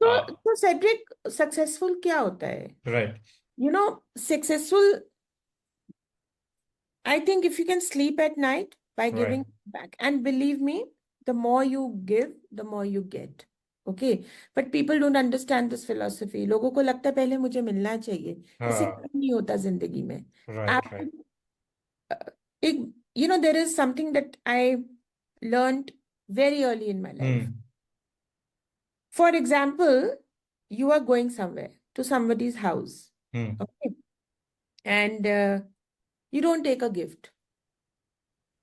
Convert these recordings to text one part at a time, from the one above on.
तो Uh, तो Cedric, successful क्या होता है? right, Successful, I think if you can sleep at night by right. giving back. And believe me, the more you give, the more you get. Okay. But people don't understand this philosophy. लोगों को लगता है पहले मुझे मिलना चाहिए, इससे Uh, कुछ नहीं होता जिंदगी में। right, आप right. एक, there is something that I learned very early in my life. Hmm, For example, you are going somewhere to somebody's house, hmm, okay, and you don't take a gift.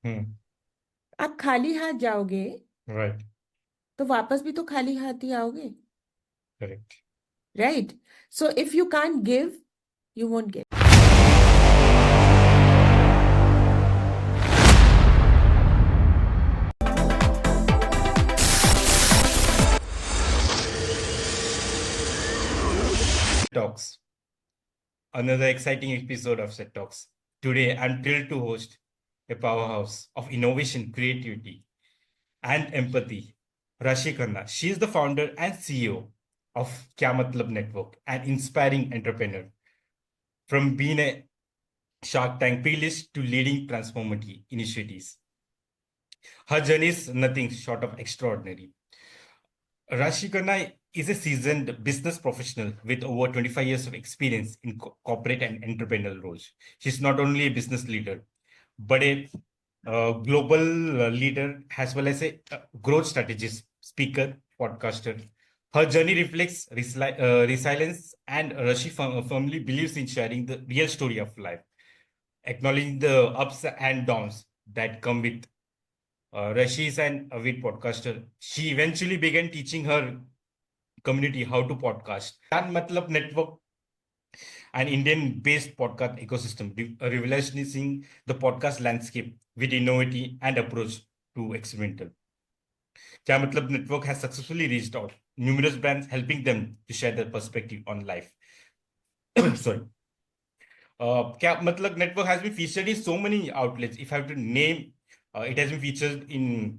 hmm. आप खाली हाथ जाओगे Right, तो वापस भी तो खाली हाथ ही आओगे, correct. Right? So if you can't give, you won't get. Talks. Another exciting episode of Set Talks. Today, I'm thrilled to host a powerhouse of innovation, creativity, and empathy, Rashi Khanna. She is the founder and CEO of KYAA MATLAB Network, an inspiring entrepreneur. From being a Shark Tank pre-list to leading transformative initiatives, her journey is nothing short of extraordinary. Rashi Khanna is a seasoned business professional with over 25 years of experience in corporate and entrepreneurial roles. She's not only a business leader, but a global leader as well as a growth strategist, speaker, podcaster. Her journey reflects resilience, and Rashi firmly believes in sharing the real story of life, acknowledging the ups and downs that come with. Rashi is an avid podcaster. She eventually began teaching her community how to podcast. That Matlab Network, an Indian-based podcast ecosystem, revolutionizing the podcast landscape with innovative and approach to experimental. क्या मतलब network has successfully reached out numerous brands, helping them to share their perspective on life. Sorry. क्या मतलब network has been featured in so many outlets. If I have to name, it has been featured in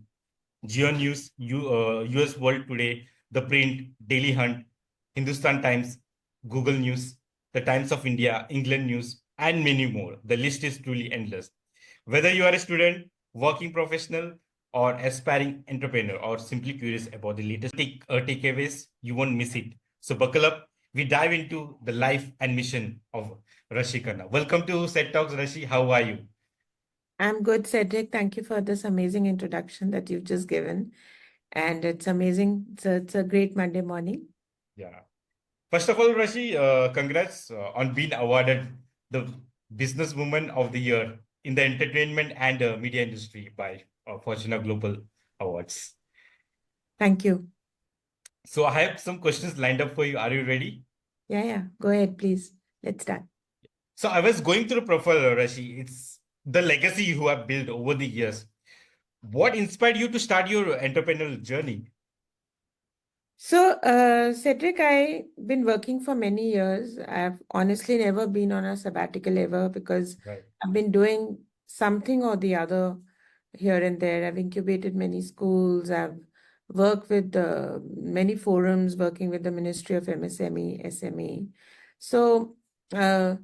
Geo News, US World Today, The Print, Daily Hunt, Hindustan Times, Google News, The Times of India, England News, and many more. The list is truly endless. Whether you are a student, working professional, or aspiring entrepreneur, or simply curious about the latest takeaways, you won't miss it. So buckle up. We dive into the life and mission of Rashi Khanna. Welcome to Set Talks, Rashi. How are you? I'm good, Cedric. Thank you for this amazing introduction that you've just given. And it's amazing. It's a great Monday morning. Yeah. First of all, Rashi, congrats on being awarded the Businesswoman of the Year in the entertainment and media industry by Fortuna Global Awards. Thank you. So I have some questions lined up for you. Are you ready? Yeah. Go ahead, please. Let's start. So I was going through the profile, Rashi. It's the legacy you have built over the years. What inspired you to start your entrepreneurial journey? So, Cedric, I've been working for many years. I've honestly never been on a sabbatical ever because Right, I've been doing something or the other here and there. I've incubated many schools. I've worked with many forums, working with the Ministry of MSME, SME. So, uh,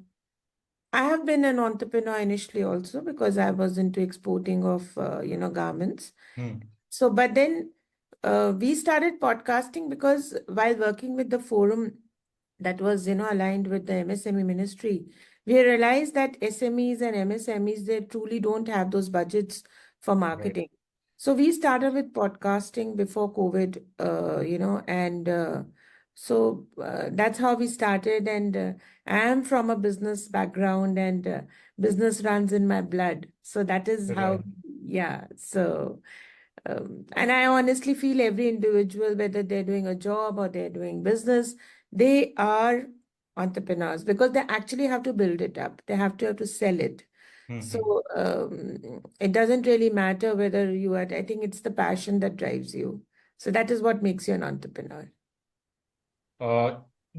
I have been an entrepreneur initially also because I was into exporting of, garments. hmm, So, but then we started podcasting because while working with the forum that was, aligned with the MSME ministry, we realized that SMEs and MSMEs, they truly don't have those budgets for right, marketing. So we started with podcasting before COVID, and that's how we started. And I am from a business background, and business runs in my blood. So that is how, right, yeah. So. And I honestly feel every individual, whether they're doing a job or they're doing business, they are entrepreneurs because they actually have to build it up. They have to sell it. hmm, hmm. So it doesn't really matter whether you are, I think it's the passion that drives you. So that is what makes you an entrepreneur. uh,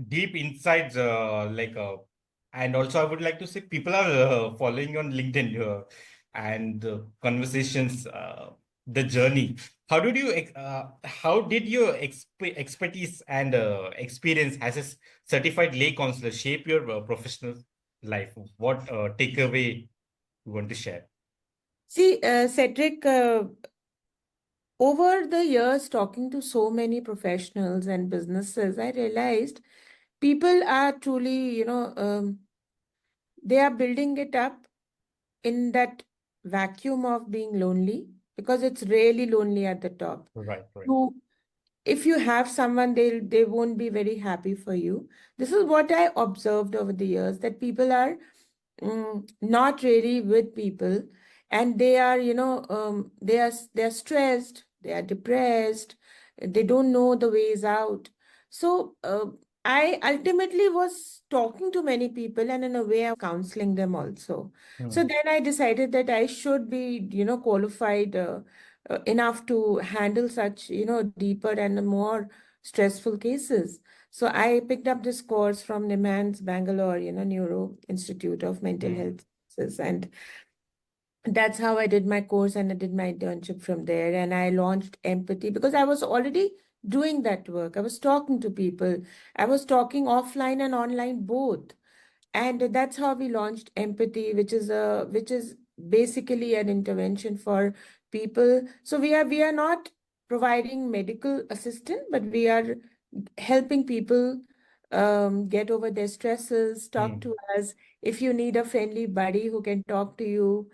Deep insights, and also I would like to say people are following on LinkedIn and conversations, the journey. how did your expertise and experience as a certified lay counselor shape your professional life? What takeaway you want to share? See, Cedric, over the years, talking to so many professionals and businesses, I realized people are truly, they are building it up in that vacuum of being lonely because it's really lonely at the top. Right, right. You, if you have someone, they won't be very happy for you. This is what I observed over the years that people are not really with people, and they are, they are stressed, they are depressed, they don't know the ways out. So I ultimately was talking to many people, and in a way I was counseling them also. So Hmm. then I decided that I should be, qualified enough to handle such, deeper and more stressful cases. So I picked up this course from Nimans, Bangalore, Neuro Institute of Mental Hmm. Health Sciences. And that's how I did my course, and I did my internship from there. And I launched Empathy because I was already doing that work. I was talking to people. I was talking offline and online both. And that's how we launched Empathy, which is basically an intervention for people. So we are not providing medical assistance, but we are helping people get over their stresses, talk Hmm. to us. If you need a friendly buddy who can talk to you.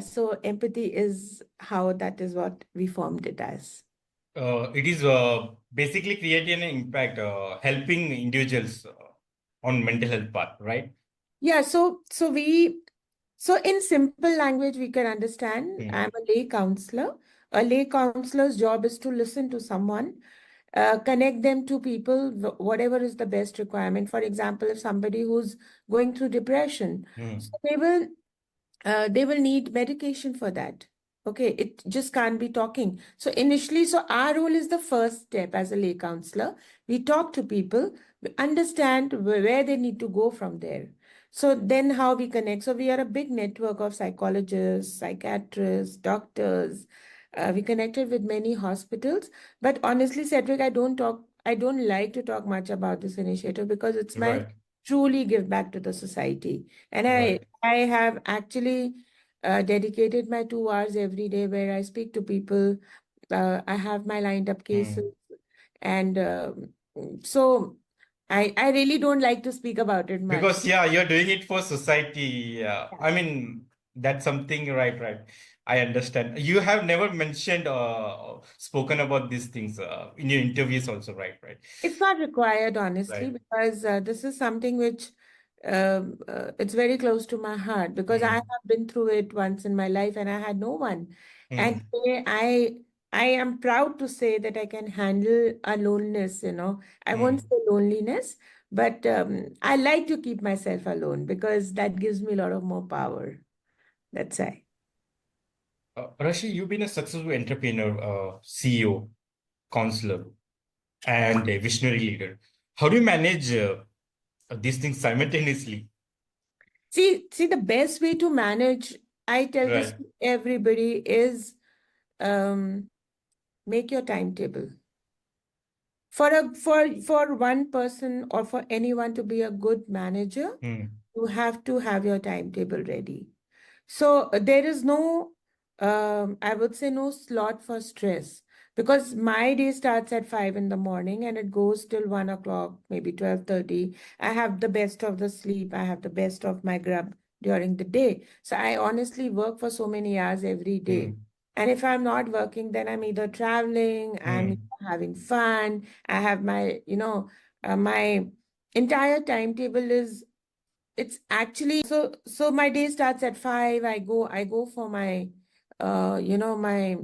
So Empathy is how that is what we formed it as. It is basically creating an impact, helping individuals on mental health path, right? Yeah, so in simple language, we can understand Hmm. I'm a lay counselor. A lay counselor's job is to listen to someone, connect them to people, whatever is the best requirement. For example, if somebody who's going through depression, so Hmm. they will need medication for that. Okay, it just can't be talking. So initially, so our role is the first step as a lay counselor. We talk to people, we understand where they need to go from there. So then how we connect. So we are a big network of psychologists, psychiatrists, doctors. We connected with many hospitals. But honestly, Cedric, I don't like to talk much about this initiative because it's my Right, truly give back to the society. And I right. I have actually dedicated my 2 hours every day where I speak to people. I have my lined up cases, Hmm. and so I really don't like to speak about it much. Because yeah, you're doing it for society. Yeah. I mean, that's something, right, right. I understand. You have never mentioned, spoken about these things in your interviews also, right, right, It's not required, honestly, right. because this is something which it's very close to my heart because I Hmm. have been through it once in my life and I had no one. And Hmm. today I am proud to say that I can handle a loneliness. I won't Hmm. say loneliness, but I like to keep myself alone because that gives me a lot of more power. That's why. Rashi, you've been a successful entrepreneur, CEO, counselor, and a visionary leader. How do you manage these things simultaneously? See, the best way to manage, I tell this Right. to everybody, is um, make your timetable. For one person or for anyone to be a good manager, Hmm. you have to have your timetable ready. So there is no, I would say, no slot for stress because my day starts at 5 in the morning and it goes till 1 o'clock, maybe 12:30. I have the best of the sleep. I have the best of my grub during the day. So I honestly work for so many hours every day. Hmm. And if I'm not working, then I'm either traveling, I'm Hmm. having fun. I have my entire timetable is it's actually so my day starts at 5. I go for my my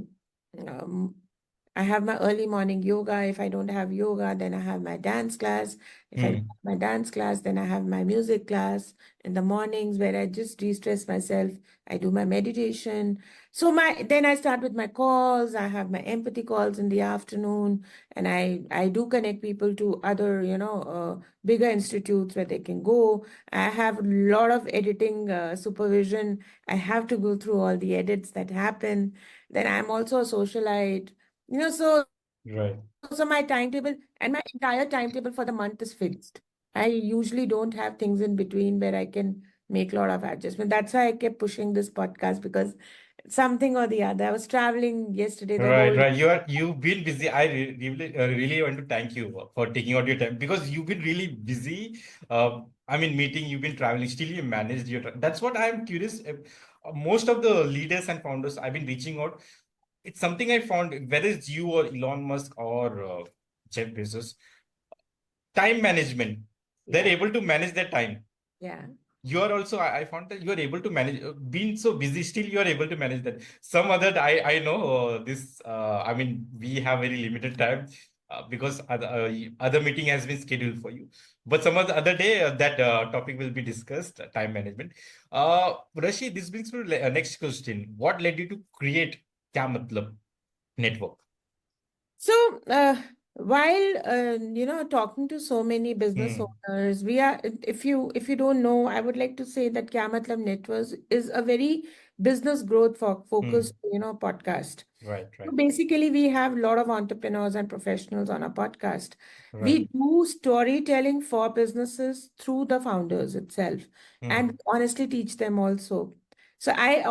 um, I have my early morning yoga. If I don't have yoga, then I have my dance class. If I don't Hmm. have my dance class, then I have my music class in the mornings where I just de-stress myself. I do my meditation. So my then I start with my calls. I have my empathy calls in the afternoon, and I do connect people to other, bigger institutes where they can go. I have a lot of editing supervision. I have to go through all the edits that happen. Then I'm also a socialite. Right. So my timetable and my entire timetable for the month is fixed. I usually don't have things in between where I can make a lot of adjustment. That's why I kept pushing this podcast, because something or the other. I was traveling yesterday the Right, whole. right. You've been busy. I really want to thank you for taking out your time because you've been really busy. I mean, meeting. You've been traveling. Still, you managed your time. That's what I'm curious. Most of the leaders and founders I've been reaching out. It's something I found. Whether it's you or Elon Musk or Jeff Bezos, time management. They're Yeah, able to manage their time. yeah. You are also, I found that you are able to manage, being so busy, still you are able to manage that. Some other, I know this, I mean, we have very limited time because other meeting has been scheduled for you. But some other day, that topic will be discussed, time management. Rashi, this brings me to the next question. What led you to create KYAA MATLAB Network? So, while talking to so many business Hmm. owners, we are. If you don't know, I would like to say that KYAA Matlab Networks is a very business growth Hmm. focused, podcast. Right, So right, basically, we have a lot of entrepreneurs and professionals on our podcast. right. We do storytelling for businesses through the founders itself, Hmm. and honestly teach them also. So I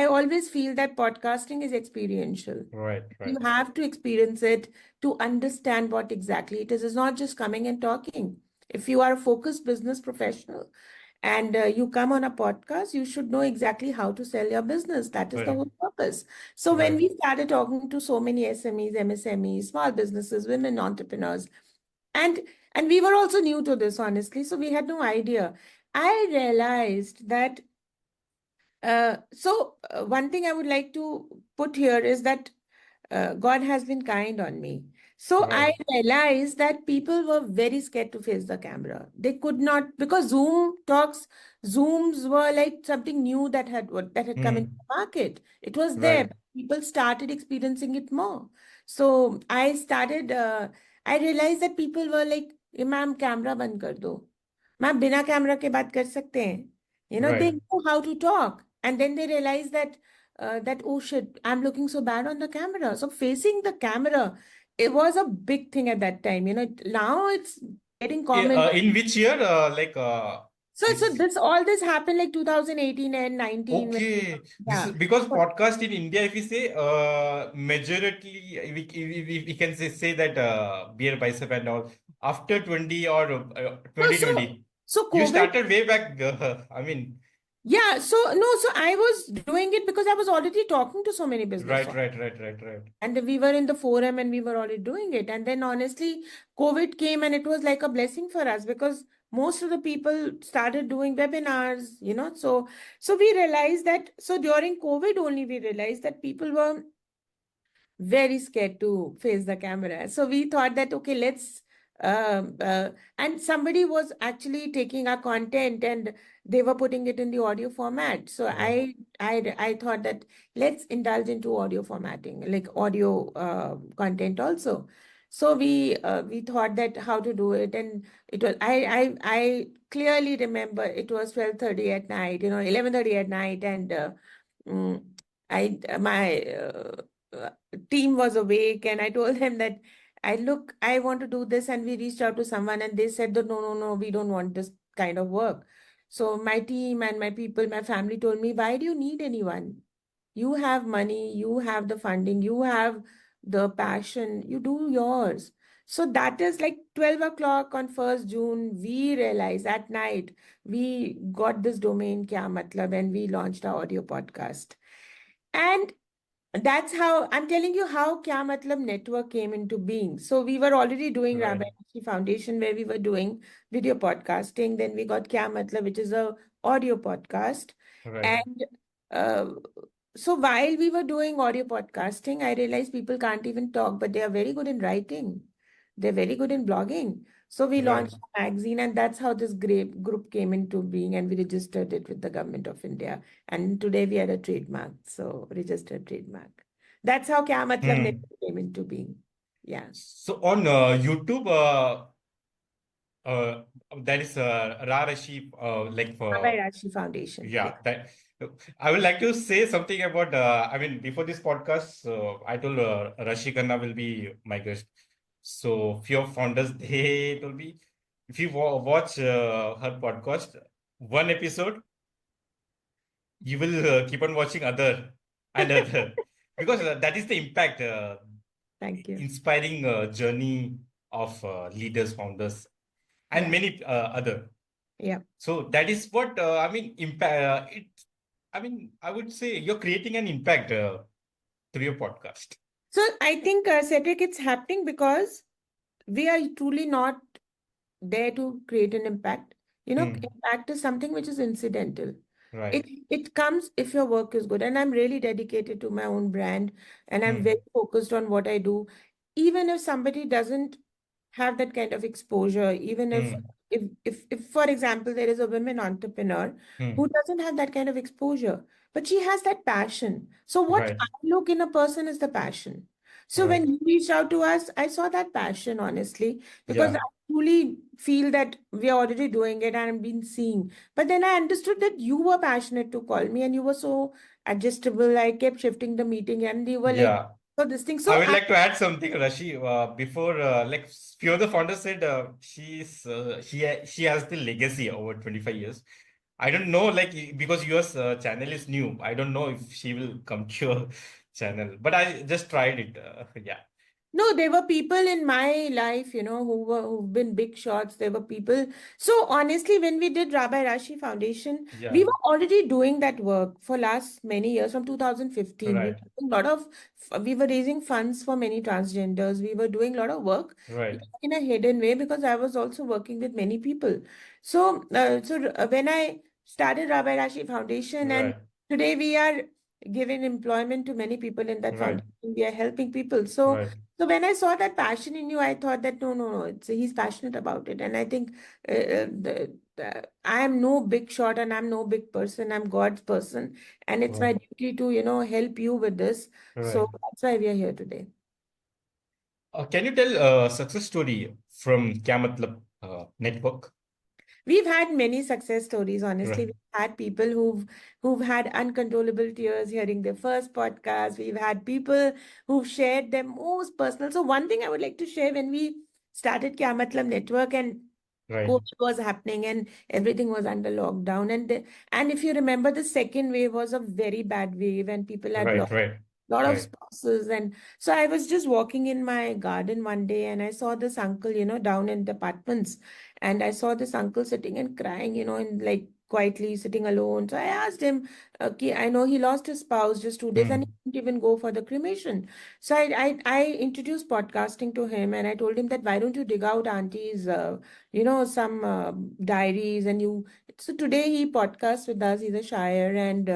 always feel that podcasting is experiential. Right, You right, have to experience it to understand what exactly it is. It's not just coming and talking. If you are a focused business professional and you come on a podcast, you should know exactly how to sell your business. That is the right, whole purpose. So when right. we started talking to so many SMEs, MSMEs, small businesses, women entrepreneurs, and and we were also new to this, honestly, so we had no idea. I realized that one thing I would like to put here is that God has been kind on me. So I Right. realized that people were very scared to face the camera. They could not, because Zooms were like something new that had come into Hmm. the market. It was there, Right. but people started experiencing it more. So I realized that people were like, "ये ma'am camera बंद कर दो, ma'am बिना camera के बात कर सकते हैं." They Right. know how to talk, and then they realize that, oh shit, I'm looking so bad on the camera. So facing the camera, it was a big thing at that time. Now it's getting common. In which year? So This. all this happened like 2018 and 19 when, Okay. This yeah. is because So podcast in India, if we say, majority, we can say that beer bicep and all after 20 or so so 2020. so You COVID, started way back. I mean, yeah. So no, so I was doing it because I was already talking to so many business right, owners. right, right, right, right. And we were in the forum and we were already doing it. And then honestly, COVID came and it was like a blessing for us, because most of the people started doing webinars. So we realized that, so during COVID only we realized that people were very scared to face the camera. So we thought that, okay, um, uh, and somebody was actually taking our content and they were putting it in the audio format. So Right, I thought that let's indulge into audio formatting, like audio content also. So we thought that how to do it, and it was I clearly remember it was 12:30 at night, 11:30 at night, and mm, I my uh, team was awake, and I told them that I want to do this, and we reached out to someone and they said that no, no, no, we don't want this kind of work. So my team and my people, my family told me, why do you need anyone? You have money, you have the funding, you have the passion, you do yours. So that is like 12 o'clock on 1st June, we realized at night, we got this domain, Kya Matlab, and we launched our audio podcast. And that's how I'm telling you how Kya Matlab Network came into being. So we were already doing Rabbi right, Rishi Foundation, where we were doing video podcasting. Then we got Kya Matlab, which is a audio podcast. right. And uh, so while we were doing audio podcasting, I realized people can't even talk, but they are very good in writing. They're very good in blogging. So we Right. launched a magazine, and that's how this great group came into being, and we registered it with the government of India. And today we are a trademark, so registered trademark. That's how Kya Matlab Hmm. Network came into being. Yeah. So on YouTube, uh, that is Rashi, like Rabbi for Rashi Foundation. yeah, Yeah. that. I would like to say something about, before this podcast, I told Rashi Khanna will be my guest. So, few of founders, they told me, if you watch her podcast, one episode, you will keep on watching other and other. Because that is the impact, Thank you. inspiring journey of leaders, founders, and Yeah. many other. Yeah. So that is what impact. I would say you're creating an impact through your podcast. So I think, Cedric, it's happening because we are truly not there to create an impact. Hmm. Impact is something which is incidental. It Right. it comes if your work is good. And I'm really dedicated to my own brand and I'm very Hmm. focused on what I do. Even if somebody doesn't have that kind of exposure, even if Hmm. for example, there is a women entrepreneur who Hmm. doesn't have that kind of exposure, but she has that passion. So what Right. I look in a person is the passion. So Right. when you reached out to us, I saw that passion, honestly, because I Yeah. truly feel that we are already doing it and I've been seeing. But then I understood that you were passionate to call me and you were so adjustable. I kept shifting the meeting and you were like, Yeah. so this thing. I So would like to add something, Rashi. Before, like few of the founders said, she has the legacy over 25 years. I don't know, like because your channel is new. I don't know if she will come to your channel, but I just tried it. Yeah. no, there were people in my life, who've been big shots. There were people. So honestly, when we did Rabbi Rashi Foundation, we Yeah. were already doing that work for last many years, from 2015. We Right. were doing a lot of, we were raising funds for many transgenders. We were doing a lot of work Right. in a hidden way because I was also working with many people. So when I started Rabbi Rashi Foundation, and Right. today we are giving employment to many people in that Right. foundation. We are helping people. So Right. so when I saw that passion in you, I thought that no, no, no, he's passionate about it. And I think I am no big shot and I'm no big person. I'm God's person. And it's my Right. duty to, help you with this. So Right. that's why we are here today. Can you tell a success story from KYAA MATLAB network? We've had many success stories, honestly. Right. We've had people who've had uncontrollable tears hearing their first podcast. We've had people who've shared their most personal. So one thing I would like to share, when we started KYAA MATLAB Network and Right. COVID was happening and everything was under lockdown. And if you remember, the second wave was a very bad wave and people had Right. lost Right. a lot of Right. spouses. And so I was just walking in my garden one day and I saw this uncle, down in the apartments. And I saw this uncle sitting and crying, and like quietly sitting alone. So I asked him, okay, I know he lost his spouse just 2 days and he Hmm. didn't even go for the cremation. So I introduced podcasting to him and I told him that why don't you dig out auntie's some diaries, and you so today he podcasts with us. He's a shire, and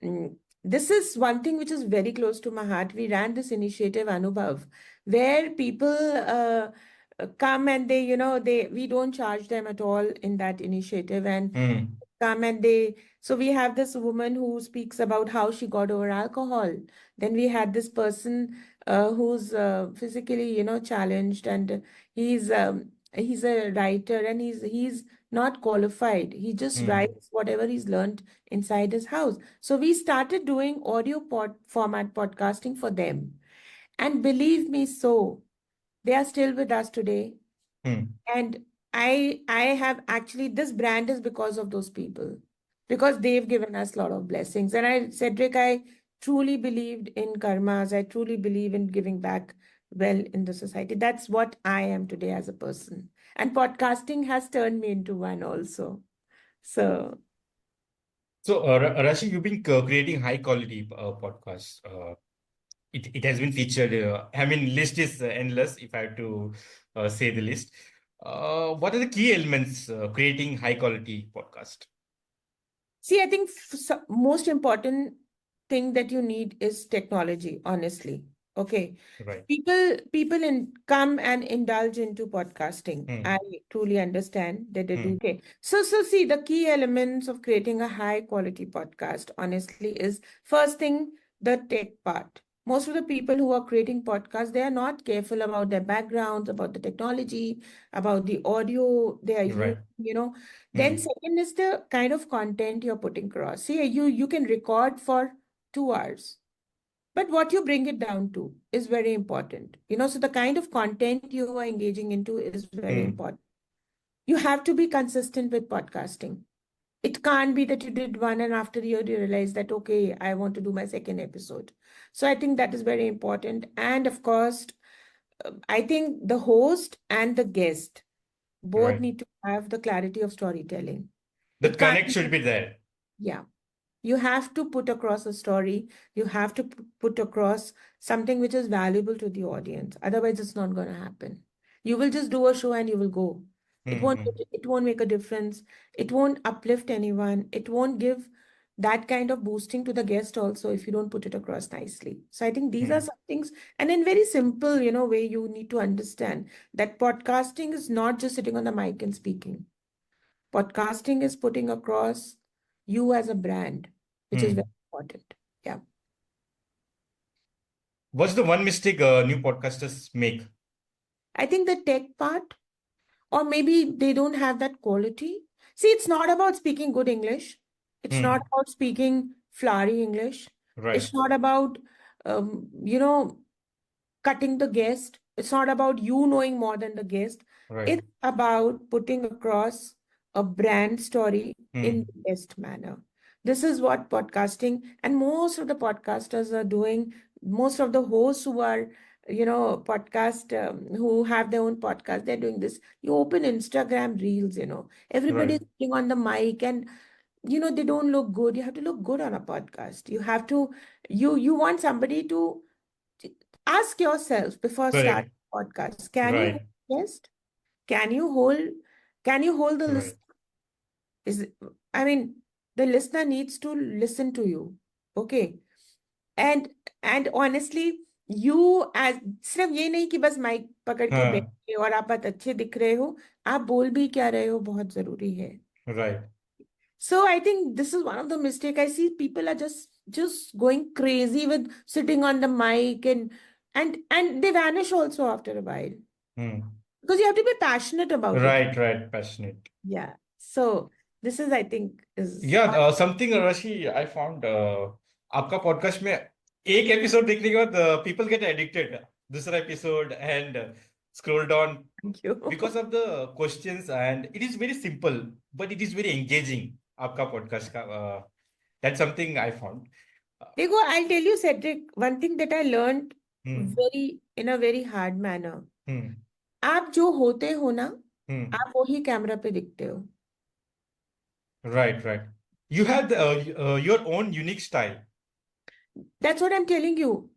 mm, this is one thing which is very close to my heart. We ran this initiative, Anubhav, where people come and we don't charge them at all in that initiative, and Hmm. come and so we have this woman who speaks about how she got over alcohol. Then we had this person who's physically challenged, and he's a writer, and he's not qualified. He just Hmm. writes whatever he's learned inside his house. So we started doing audio format podcasting for them, and believe me, so they are still with us today. Hmm. And I have actually, this brand is because of those people, because they've given us a lot of blessings. And Cedric, I truly believed in karmas. I truly believe in giving back well in the society. That's what I am today as a person. And podcasting has turned me into one also. So So, Rashi, you've been creating high quality podcasts. It has been featured. List is endless. If I have to say the list, what are the key elements creating high quality podcast? see, I think most important thing that you need is technology, honestly. Okay. Right. People come and indulge into podcasting. I Hmm. truly understand that they do. Hmm. Okay. So see, the key elements of creating a high quality podcast, honestly, is first thing, the tech part. Most of the people who are creating podcasts, they are not careful about their backgrounds, about the technology, about the audio they are Right. using. Then second is the kind of content you're putting across. See, you can record for 2 hours, but what you bring it down to is very important. So the kind of content you are engaging into is very important. You have to be consistent with podcasting. It can't be that you did one and after a year you realize that, okay, I want to do my second episode. So I think that is very important. And of course, I think the host and the guest both Right. need to have the clarity of storytelling. The It can't connect be, should be there. yeah. You have to put across a story. You have to put across something which is valuable to the audience. Otherwise, it's not going to happen. You will just do a show and you will go. It won't make a difference. It won't uplift anyone. It won't give that kind of boosting to the guest also if you don't put it across nicely. So I think these are some things, and in very simple, way you need to understand that podcasting is not just sitting on the mic and speaking. Podcasting is putting across you as a brand, which is very important. Yeah. What's the one mistake new podcasters make? I think the tech part, or maybe they don't have that quality. See, it's not about speaking good English. It's not about speaking flowery English. Right. It's not about, um, you know, cutting the guest. It's not about you knowing more than the guest. Right. It's about putting across a brand story in the best manner. This is what podcasting and most of the podcasters are doing. Most of the hosts who are, podcast, who have their own podcast, they're doing this. You open Instagram Reels, everybody's Right. sitting on the mic and they don't look good. You have to look good on a podcast. You have to, you want somebody to ask yourself before Correct. starting podcast, can you Right. hold guest? Can you hold the Right. list? Is I mean, the listener needs to listen to you. Okay. And honestly, you as सिर्फ ये नहीं कि बस mic पकड़ के हाँ. बैठे और आप बहुत अच्छे दिख रहे हो, आप बोल भी क्या रहे हो बहुत जरूरी है. Right. So I think this is one of the mistake I see. People are just going crazy with sitting on the mic and they vanish also after a while because you have to be passionate about it. Right. Right. Passionate. Yeah. So this is, I think, is Yeah, something Rashi I found आपका podcast में एक episode देखने के बाद people get addicted दूसरा episode and scroll down thank you. because of the questions and it is very simple but it is very engaging आपका podcast का that's something I found. देखो, I'll tell you, Cedric, one thing that I learned Hmm. in a very hard manner. Hmm. आप जो होते हो ना, Hmm. आप वही कैमरा पे दिखते हो. Right, right. You have your own unique style. That's what I'm telling you.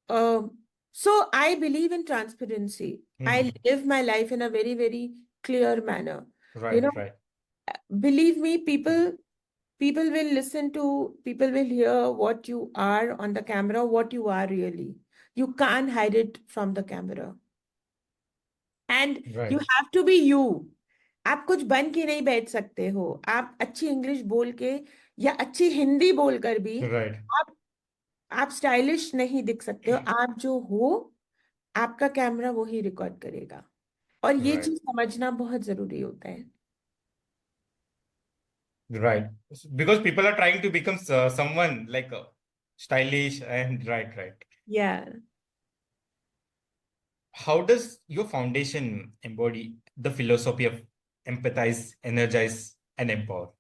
So I believe in transparency. I live my life in a very, very clear manner. Right, right. Believe me, people will hear what you are on the camera, what you are really. You can't hide it from the camera. And Right. you have to be you. आप कुछ बन के नहीं बैठ सकते हो. आप अच्छी इंग्लिश बोल के या अच्छी हिंदी बोलकर भी Right. आप स्टाइलिश नहीं दिख सकते हो. आप जो हो, आपका कैमरा वही रिकॉर्ड करेगा. और ये Right. चीज समझना बहुत जरूरी होता है. Right. Because people are trying to become someone like stylish and right, right. Yeah. How does your foundation embody the philosophy of empathize, energize, and empower?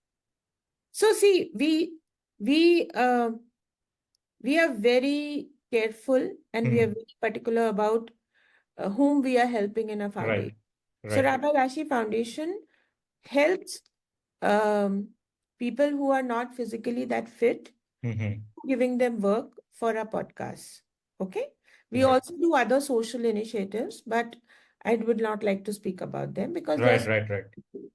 So see, we are very careful and we are very particular about whom we are helping in a foundation. Right, So right. Rabbi Rashi Foundation helps people who are not physically that fit, giving them work for a podcast. Okay. We Right. also do other social initiatives, but I would not like to speak about them because they are Right.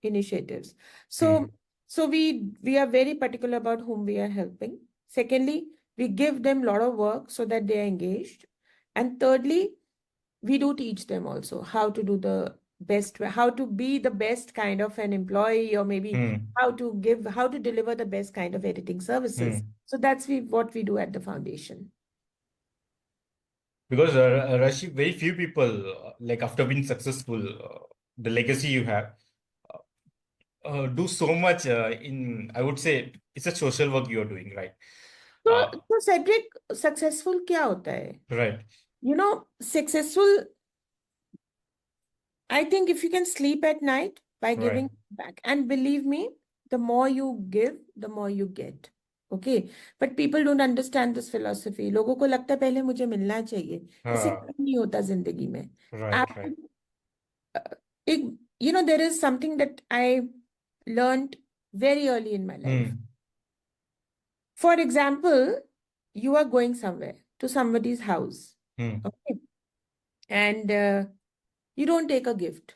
initiatives. So we are very particular about whom we are helping. Secondly, we give them a lot of work so that they are engaged. And thirdly, we do teach them also how to do the best, how to be the best kind of an employee, or maybe how to deliver the best kind of editing services. So that's what we do at the foundation. Because Rashi, very few people like after being successful, the legacy you have do so much in, I would say it's a social work you are doing, right? तो Cedric successful क्या होता है? Right, Successful, I think if you can sleep at night by right. giving back, and believe me, the more you give, the more you get. Okay, but people don't understand this philosophy. लोगों को लगता है पहले मुझे मिलना चाहिए, इससे कुछ नहीं होता जिंदगी में. Right, आप right. एक, there is something that I learned very early in my life. For example, you are going somewhere to somebody's house, okay, and you don't take a gift.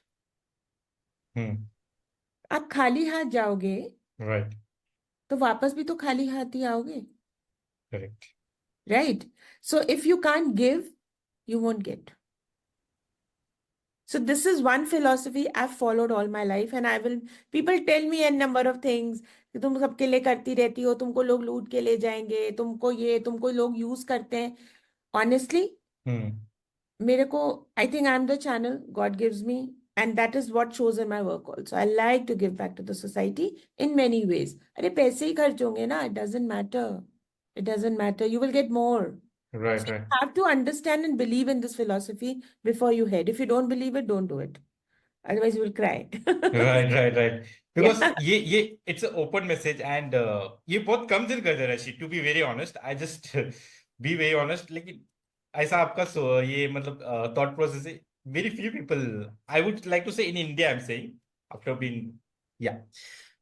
आप खाली हाथ जाओगे Right, तो वापस भी तो खाली हाथ ही आओगे, correct. right? So if you can't give, you won't get. So this is one philosophy I've followed all my life, and people tell me a number of things कि तुम सबके लिए करती रहती हो, तुमको लोग लूट के ले जाएंगे, तुमको लोग यूज करते हैं. Honestly, मेरे को, I think I'm the channel God gives me, and that is what shows in my work also. I like to give back to the society in many ways. अरे पैसे ही खर्च होंगे ना, it doesn't matter. It doesn't matter. You will get more. Right, So you right. have to understand and believe in this philosophy before you head. If you don't believe it, don't do it. Otherwise, you will cry. Right. Yeah. Because ये it's an open message and ये बहुत कम दिन करते हैं रशी. To be very honest, I just be very honest. लेकिन ऐसा आपका ये मतलब thought process है. Very few people, I would like to say in India, I'm saying after being, yeah,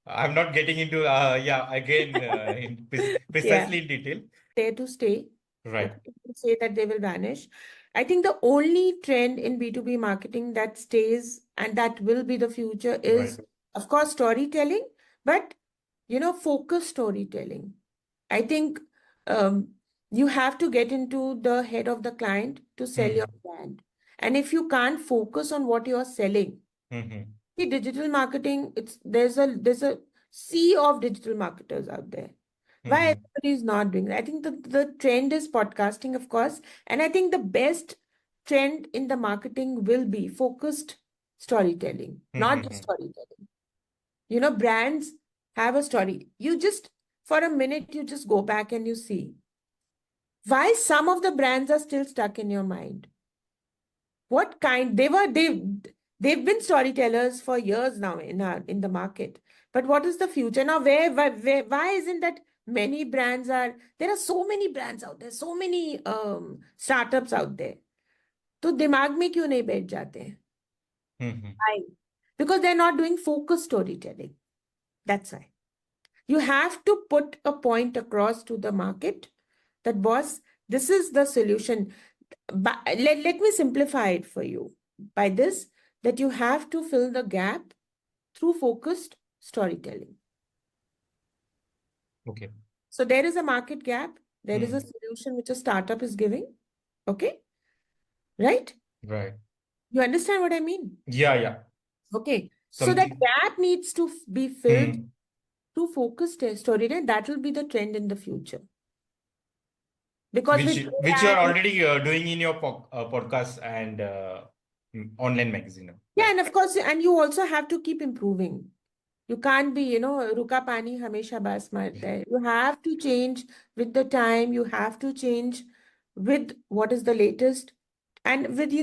I'm not getting into yeah again Yeah. precisely in detail. There to stay. Right. Okay. People say that they will vanish. I think the only trend in B2B marketing that stays and that will be the future is, Right. of course, storytelling, but focus storytelling. I think you have to get into the head of the client to sell your brand. And if you can't focus on what you are selling, see, digital marketing, there's a sea of digital marketers out there. Why everybody is not doing that? I think the trend is podcasting, of course, and I think the best trend in the marketing will be focused storytelling, not just storytelling. Brands have a story. For a minute, you just go back and you see why some of the brands are still stuck in your mind. What kind they've been storytellers for years now in the market. But what is the future now? Why isn't that many brands are there are so many brands out there, so many startups out there. तो दिमाग में क्यों नहीं बैठ जाते हैं? Why? Because they're not doing focused storytelling. That's why. You have to put a point across to the market that, boss, this is the solution. But let me simplify it for you by this, that you have to fill the gap through focused storytelling. Okay. So there is a market gap. There is a solution which a startup is giving. Okay. Right? Right. You understand what I mean? Yeah. Okay. So that Something. gap needs to be filled through focused storytelling. That will be the trend in the future. Because with Which you are AI, already doing in your podcast and online magazine. yeah, and of course, and you also have to keep improving. You can't be, ruka pani hamesha bas marta hai. You have to change with the time. You have to change with what is the latest. And with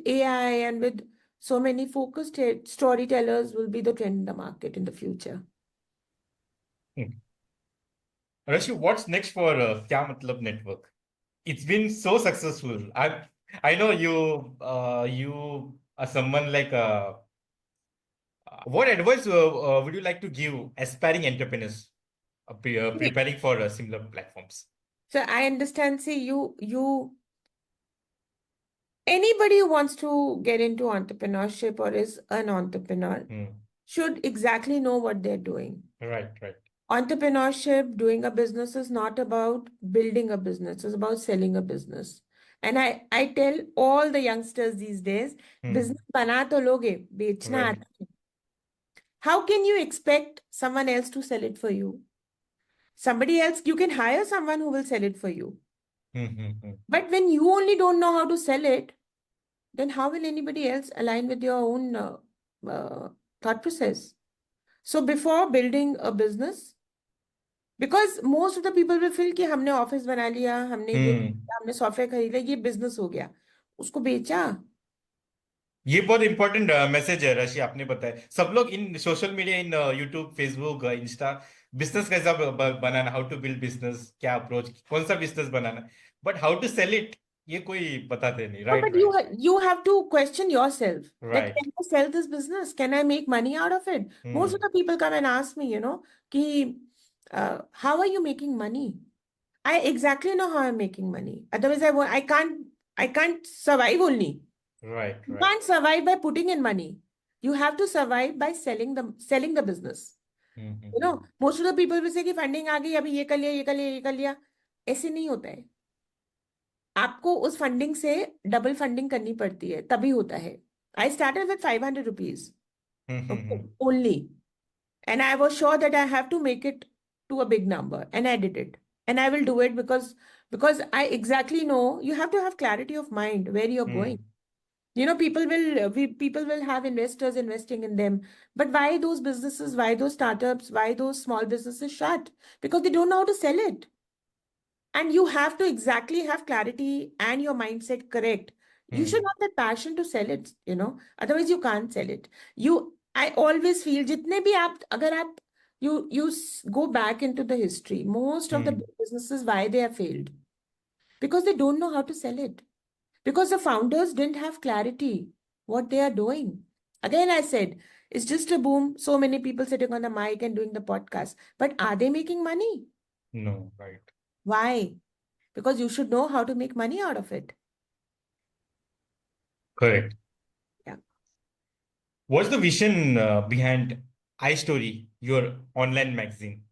AI and with so many focused storytellers will be the trend in the market in the future. Rashi, what's next for KYAA MATLAB Network? It's been so successful. I know you are someone like what advice would you like to give aspiring entrepreneurs Okay. preparing for similar platforms? So I understand. See, anybody who wants to get into entrepreneurship or is an entrepreneur should exactly know what they're doing. Right. Entrepreneurship, doing a business is not about building a business, it's about selling a business. And I tell all the youngsters these days, business bana to loge, bechna Right. aata hai. How can you expect someone else to sell it for you? Somebody else, you can hire someone who will sell it for you. But when you only don't know how to sell it, then how will anybody else align with your own uh, thought process? So before building a business, because most of the people will feel कि हमने office बना लिया, हमने ये हमने software खरीदा, ये business हो गया, उसको बेचा. ये बहुत इंपॉर्टेंट मैसेज है रशी, आपने बताया। सब लोग in social media, in YouTube, Facebook, insta, business कैसा बनाना, हाउ टू बिल्ड बिजनेस, क्या अप्रोच, कौन सा बिजनेस बनाना, but how to sell it ये कोई बताते नहीं। No, right, but you right, you have to question yourself that right. can I sell this business? Can I make money out of it? Most of the people come and ask me, कि how are you making money? I exactly know how I'm making money. Otherwise, I can't survive only. Right, You right. can't survive by putting in money. You have to survive by selling the business. Most of the people will say कि funding आ गई, अभी ये कर लिया, ये कर लिया, ये कर लिया. ऐसे नहीं होता है. आपको उस फंडिंग से डबल फंडिंग करनी पड़ती है, तभी होता है. I started with 500 rupees only, and I was sure that I have to make it to a big number, and I did it, and I will do it because I exactly know you have to have clarity of mind where you're going. People will have investors investing in them, but why those businesses, why those startups, why those small businesses shut? Because they don't know how to sell it. And you have to exactly have clarity and your mindset correct. You should have that passion to sell it. Otherwise you can't sell it. I always feel जितने भी आप अगर आप go back into the history, most of the big businesses, why they have failed? Because they don't know how to sell it. Because the founders didn't have clarity what they are doing. Again, I said, it's just a boom. So many people sitting on the mic and doing the podcast. But are they making money? No, right. Why? Because you should know how to make money out of it. Correct. Yeah. What's the vision behind iStory, your online magazine?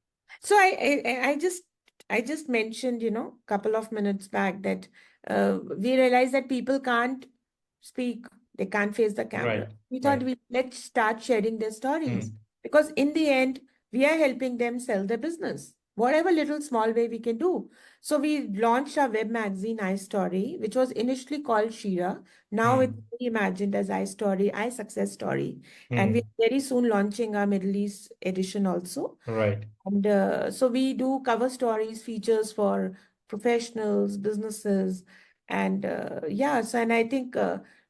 So I just mentioned, couple of minutes back that we realized that people can't speak, they can't face the camera. Right, We thought right. let's start sharing their stories, because in the end we are helping them sell their business, whatever little small way we can do. So we launched our web magazine iStory, which was initially called Shira. Now it's reimagined as iStory, iSuccess Story, and we're very soon launching our Middle East edition also. Right. And so we do cover stories, features for professionals, businesses, and yeah. So, and I think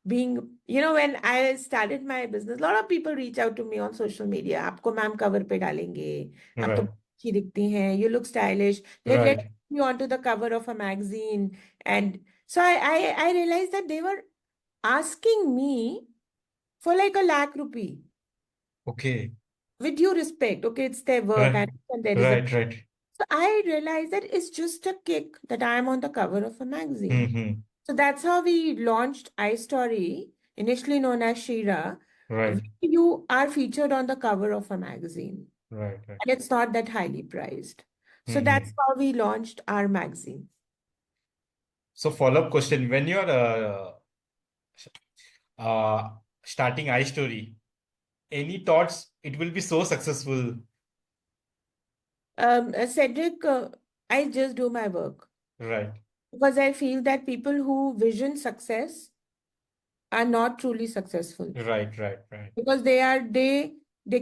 when I started my business, a lot of people reach out to me on social media. आपको ma'am cover पे डालेंगे, आप तो Right. अच्छी दिखती हैं, you look stylish. Let's Right. put you onto the cover of a magazine. And so I realized that they were asking me for like 1 lakh rupee. Okay. With due respect, okay, it's their work, Right. and there is a. Right. Right. So I realized that it's just a kick that I am on the cover of a magazine. So that's how we launched iStory, initially known as Shira. Right. You are featured on the cover of a magazine, Right. Right. and it's not that highly priced. So that's how we launched our magazine. So follow-up question: when you're uh, starting iStory, any thoughts it will be so successful? Cedric, I just do my work Right. because I feel that people who vision success are not truly successful. Right. Right. Right. Because they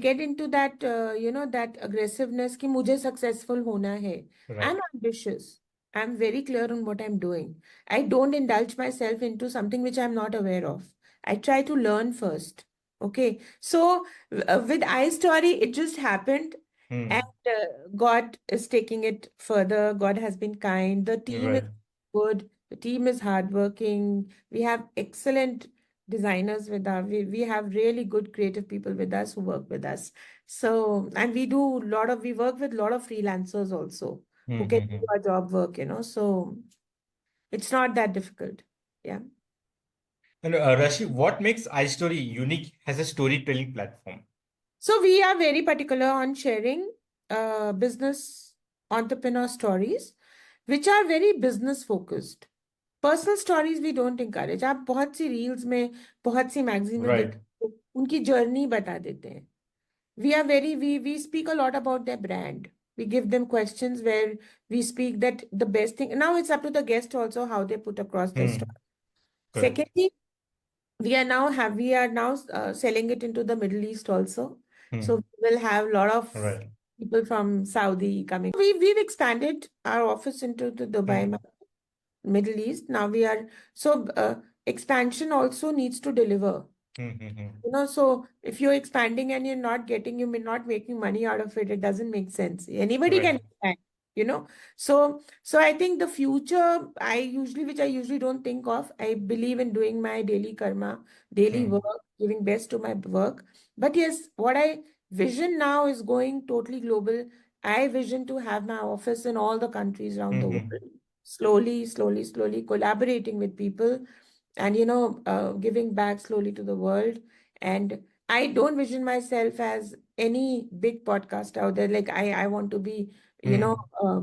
get into that that aggressiveness कि मुझे successful होना है. Right. I'm ambitious. I'm very clear on what I'm doing. I don't indulge myself into something which I'm not aware of. I try to learn first. Okay. So with iStory, it just happened. And God is taking it further. God has been kind. The team is Right. good. The team is hardworking. We have excellent designers with us. We have really good creative people with us who work with us. So, and we work with a lot of freelancers also who can do our job work. So it's not that difficult. Yeah. And Rashi, what makes iStory unique as a storytelling platform? So we are very particular on sharing business entrepreneur stories, which are very business focused. Personal stories we don't encourage. आप बहुत सी reels में, बहुत सी magazine में Right. उनकी journey बता देते हैं. We are very we speak a lot about their brand. We give them questions where we speak that the best thing. Now it's up to the guest also how they put across their story. Correct. Secondly, we are now selling it into the Middle East also. So we will have a lot of Right. people from Saudi coming. We've expanded our office into the Dubai, Middle East. Now we are expansion also needs to deliver. So if you're expanding and you're not getting, you may not making money out of it, it doesn't make sense. Anybody can Right. expand, you know. So I think the future, which I usually don't think of, I believe in doing my daily karma, daily work, giving best to my work. But yes, what I vision now is going totally global. I vision to have my office in all the countries around the world, slowly collaborating with people and giving back slowly to the world. And I don't vision myself as any big podcast out there, like I want to be you know uh,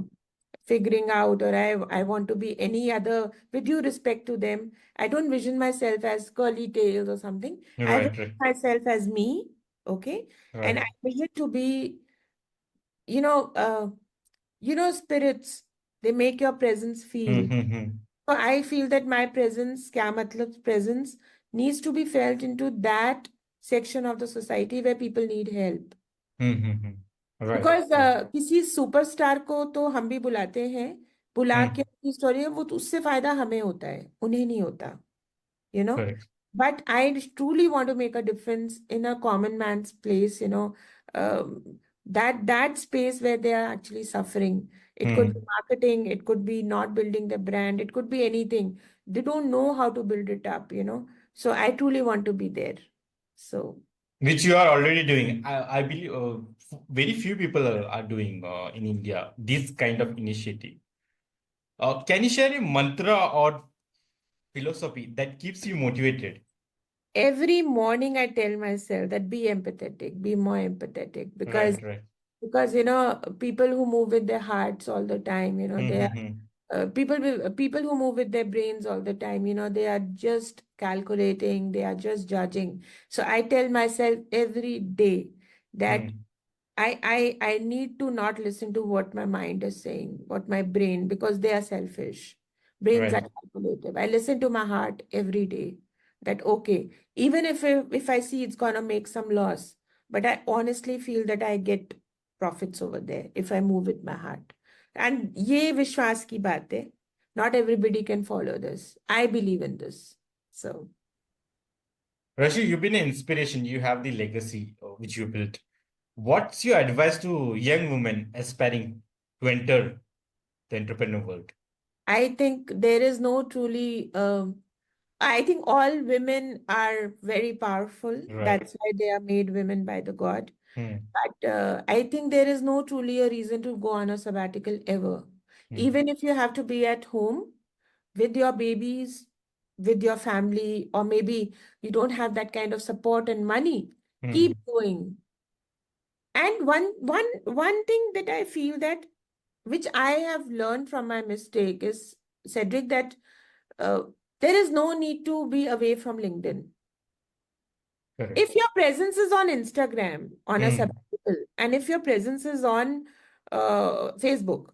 figuring out, or I want to be any other, with due respect to them. I don't vision myself as curly tails or something. I Right. vision myself as me, okay? And I Right. vision to be you know uh, spirits, they make your presence feel. So I feel that my presence, क्या मतलब presence, needs to be felt into that section of the society where people need help. Right. Because किसी superstar को तो हम भी बुलाते हैं, बुला के उनकी स्टोरी है, वो तो उससे फायदा हमें होता है, उन्हें नहीं होता, you know. Correct. But I truly want to make a difference in a common man's place, that space where they are actually suffering. It could be marketing, it could be not building the brand, it could be anything. They don't know how to build it up. So I truly want to be there. So Which you are already doing. I believe very few people are doing in India this kind of initiative. Can you share a mantra or philosophy that keeps you motivated? every morning I tell myself that be empathetic, be more empathetic, because Right, right. people who move with their hearts all the time, they are people who move with their brains all the time, they are just calculating, they are just judging. So I tell myself every day that I need to not listen to what my mind is saying, what my brain, because they are selfish. Brains are Right. calculative. I listen to my heart every day. That okay, even if I see it's gonna make some loss, but I honestly feel that I get profits over there if I move with my heart. And ये विश्वास की बात है. Not everybody can follow this. I believe in this. So Rashi, you've been an inspiration. You have the legacy which you built. What's your advice to young women aspiring to enter the entrepreneur world? I think there is no truly I think all women are very powerful. Right. That's why they are made women by the God. Hmm. But I think there is no truly a reason to go on a sabbatical ever. Even if you have to be at home with your babies, with your family, or maybe you don't have that kind of support and money, keep going. And one thing that I feel that, which I have learned from my mistake, is, Cedric, that uh, there is no need to be away from LinkedIn. Correct. If your presence is on Instagram on a sabbatical, and if your presence is on Facebook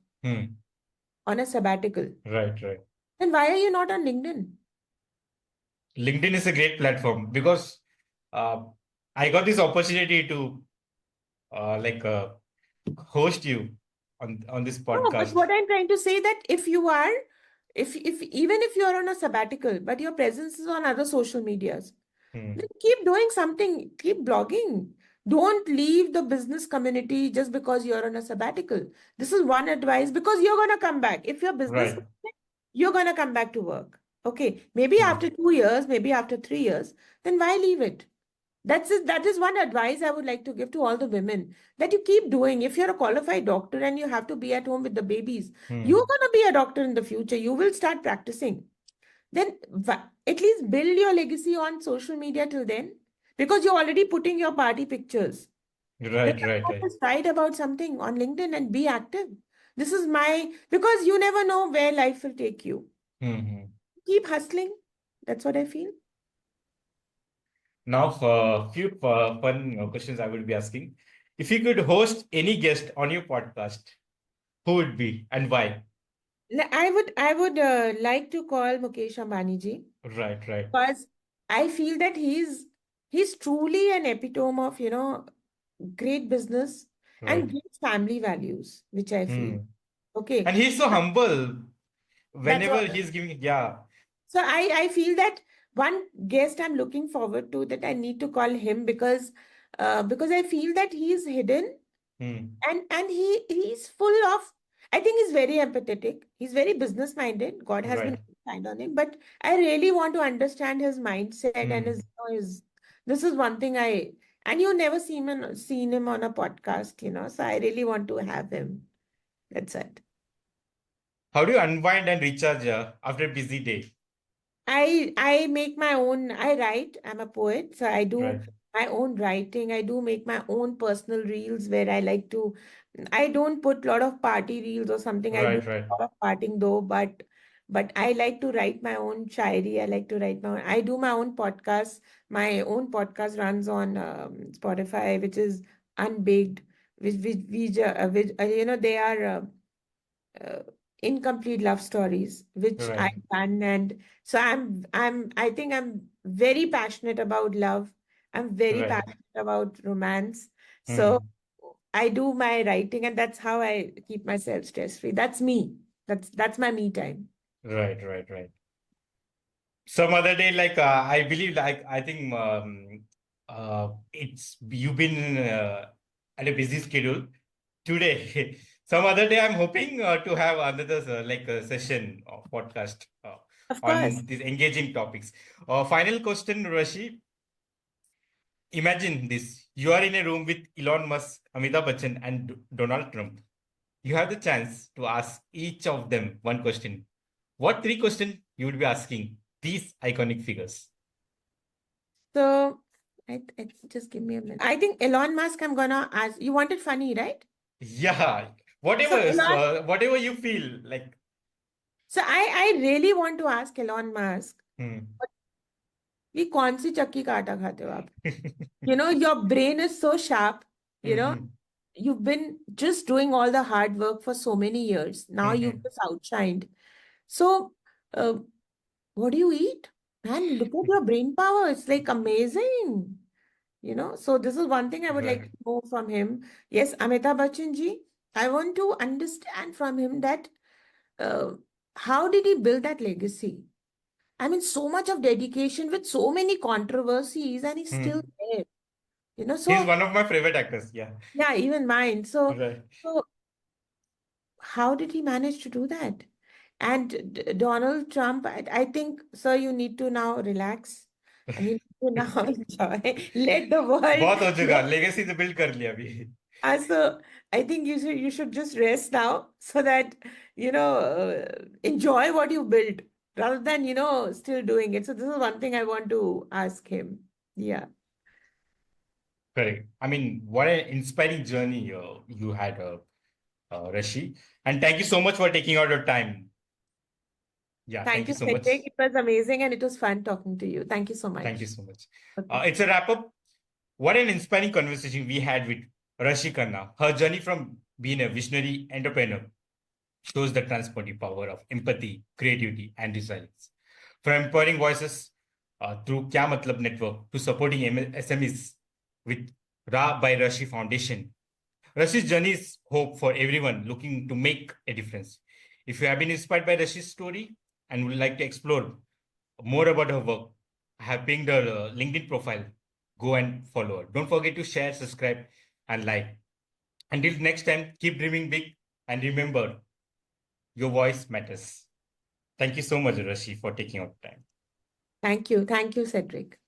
on a sabbatical, Right, right. then why are you not on LinkedIn? LinkedIn is a great platform because uh, I got this opportunity to like host you on this No, but podcast. what I'm trying to say, that if you are, if even if you're on a sabbatical, but your presence is on other social medias, then keep doing something, keep blogging. Don't leave the business community just because you're on a sabbatical. This is one advice, because you're going to come back. If you're business, Right. you're going to come back to work. Okay. Maybe after 2 years, maybe after 3 years, then why leave it? That is one advice I would like to give to all the women, that you keep doing. If you're a qualified doctor and you have to be at home with the babies, you're going to be a doctor in the future. You will start practicing. Then at least build your legacy on social media till then, because you're already putting your party pictures. Then Right, right, right. just write about something on LinkedIn and be active. This is because you never know where life will take you. Keep hustling. That's what I feel. Now, for a few fun questions I will be asking. If you could host any guest on your podcast, who would be and why? I would like to call Mukesh Ambani ji, Right, right. because I feel that he's truly an epitome of, great business and Right. great family values, which I feel. Hmm. Okay. And he's so humble That's what. whenever he's giving, yeah. So I feel that one guest I'm looking forward to, that I need to call him, because I feel that he's hidden, Hmm. and he's full of, I think he's very empathetic, he's very business minded, God has been Right. kind on him, but I really want to understand his mindset and Hmm. his this is one thing I, and you never seen him on a podcast, so I really want to have him. That's it. How do you unwind and recharge after a busy day? I make my own, I write, I'm a poet, so I do Right. my own writing. I do make my own personal reels where I like to, I don't put a lot of party reels or something. I do Right, right. a lot of partying though, but I like to write my own shairi. I like to write my own, I do my own podcast. My own podcast runs on Spotify, which is Unbaked, which they are uh, incomplete love stories which Right. I've done. And so I think I'm very passionate about love. I'm very Right. passionate about romance. So Hmm. I do my writing, and that's how I keep myself stress free. That's me. That's my me time. Right, right, right. Some other day, like I believe, like I think it's you've been at a busy schedule today. Some other day, I'm hoping to have another like a session of podcast Of course. on these engaging topics. Final question, Rashi. Imagine this: you are in a room with Elon Musk, Amitabh Bachchan, and Donald Trump. You have the chance to ask each of them one question. What three questions you would be asking these iconic figures? So I just give me a minute. I think Elon Musk, I'm gonna ask. You want it funny, right? Yeah, So Elon, whatever you feel like. so I really want to ask Elon Musk, Hmm. ये कौन सी चक्की का आटा खाते हो आप? Your brain is so sharp, you know, Mhm. you've been just doing all the hard work for so many years. Now you've Mhm. just outshined. So, uh, what do you eat? Man, look at your brain power. It's like amazing. So this is one thing I would like Right. to know from him. Yes, Amitabh Bachchan ji, I want to understand from him that uh, how did he build that legacy? I mean, so much of dedication with so many controversies, and he's still Hmm. there. He's So one of my favorite actors. Yeah. yeah, even mine. So, Right. so how did he manage to do that? And Donald Trump, I think, sir, you need to now relax, and you need to now enjoy. Let the world. बहुत हो चुका Let, legacy तो build कर लिया अभी. so I think you should just rest now, so that enjoy what you built, rather than still doing it. So this is one thing I want to ask him. Yeah. Correct. I mean, what an inspiring journey you had, Rashi. And thank you so much for taking out your time. Yeah, thank Thank you you, so much. Cedric. It was amazing, and it was fun talking to you. Thank you so Thank you much. so much. Okay. It's a wrap up. What an inspiring conversation we had with Rashi Khanna. Her journey from being a visionary entrepreneur shows the transformative power of empathy, creativity, and resilience. From empowering voices through KYAA MATLAB Network to supporting SMEs with Ra by Rashi Foundation. Rashi's journey is hope for everyone looking to make a difference. If you have been inspired by Rashi's story and would like to explore more about her work, I have pinged her LinkedIn profile. Go and follow her. Don't forget to share, subscribe, and like. Until next time, keep dreaming big and remember your voice matters. Thank you so much, Rashi, for taking out time. Thank you. Thank you, Cedric.